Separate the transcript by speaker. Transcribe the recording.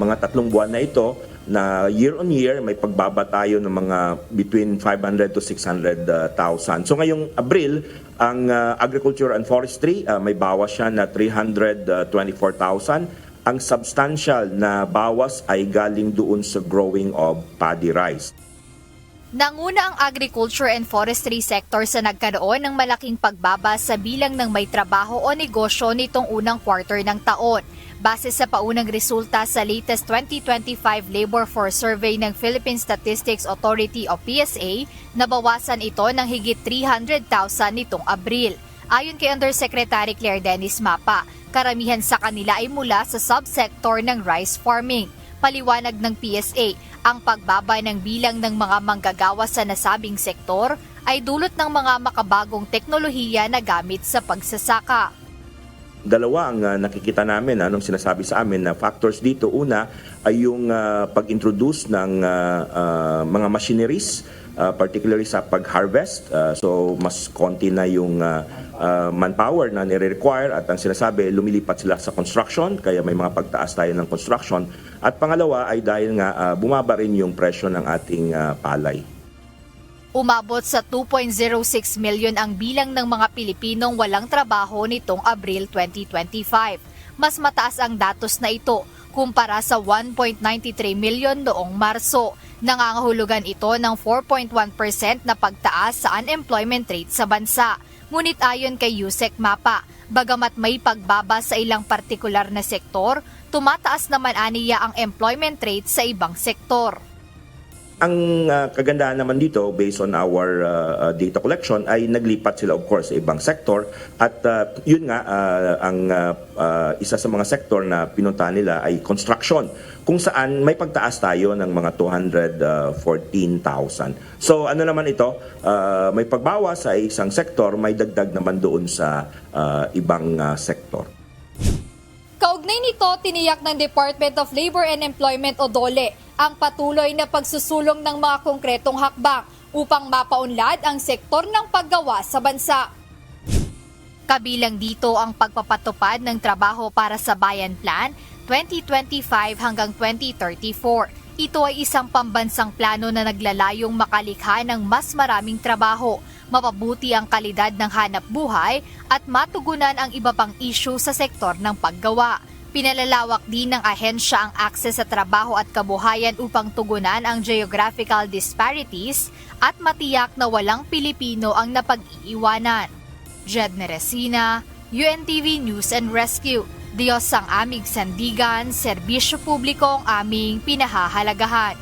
Speaker 1: mga 3 buwan na ito na year on year may pagbaba tayo ng mga between 500 to 600,000. So ngayong Abril, ang agriculture and forestry may bawas siya na 324,000. Ang substantial na bawas ay galing doon sa growing of paddy rice.
Speaker 2: Nanguna ang agriculture and forestry sector sa nagkaroon ng malaking pagbaba sa bilang ng may trabaho o negosyo nitong unang quarter ng taon. Base sa paunang resulta sa latest 2025 Labor Force Survey ng Philippine Statistics Authority o PSA, nabawasan ito ng higit 300,000 nitong Abril. Ayon kay Undersecretary Claire Dennis Mapa, karamihan sa kanila ay mula sa subsector ng rice farming. Paliwanag ng PSA, ang pagbaba ng bilang ng mga manggagawa sa nasabing sektor ay dulot ng mga makabagong teknolohiya na gamit sa pagsasaka.
Speaker 1: Dalawa ang nakikita namin, anong sinasabi sa amin na factors dito. Una ay yung pag-introduce ng mga machineries, particularly sa pag-harvest. So mas konti na yung manpower na nire-require at ang sinasabi, lumilipat sila sa construction, kaya may mga pagtaas tayo ng construction. At pangalawa ay dahil nga bumaba rin yung presyo ng ating palay.
Speaker 2: Umabot sa 2.06 million ang bilang ng mga Pilipinong walang trabaho nitong Abril 2025. Mas mataas ang datos na ito kumpara sa 1.93 million noong Marso. Nangangahulugan ito ng 4.1% na pagtaas sa unemployment rate sa bansa. Ngunit ayon kay Yusek Mapa, bagamat may pagbaba sa ilang partikular na sektor, tumataas naman aniya ang employment rate sa ibang sektor.
Speaker 1: Ang kagandahan naman dito, based on our data collection, ay naglipat sila of course sa ibang sector at yun nga, ang isa sa mga sektor na pinuntahan nila ay construction, kung saan may pagtaas tayo ng mga 214,000. So ano naman ito, may pagbawas sa isang sektor, may dagdag naman doon sa ibang sektor.
Speaker 2: Kaugnay nito, tiniyak ng Department of Labor and Employment o DOLE ang patuloy na pagsusulong ng mga konkretong hakbang upang mapaunlad ang sektor ng paggawa sa bansa. Kabilang dito ang pagpapatupad ng Trabaho para sa Bayan Plan 2025 hanggang 2034. Ito ay isang pambansang plano na naglalayong makalikha ng mas maraming trabaho, mapabuti ang kalidad ng hanap buhay at matugunan ang iba pang issue sa sektor ng paggawa. Pinalalawak din ng ahensya ang akses sa trabaho at kabuhayan upang tugunan ang geographical disparities at matiyak na walang Pilipino ang napag-iiwanan. Jed Neresina, UNTV News and Rescue. Diyos ang aming sandigan, serbisyo publiko ang aming pinahahalagahan.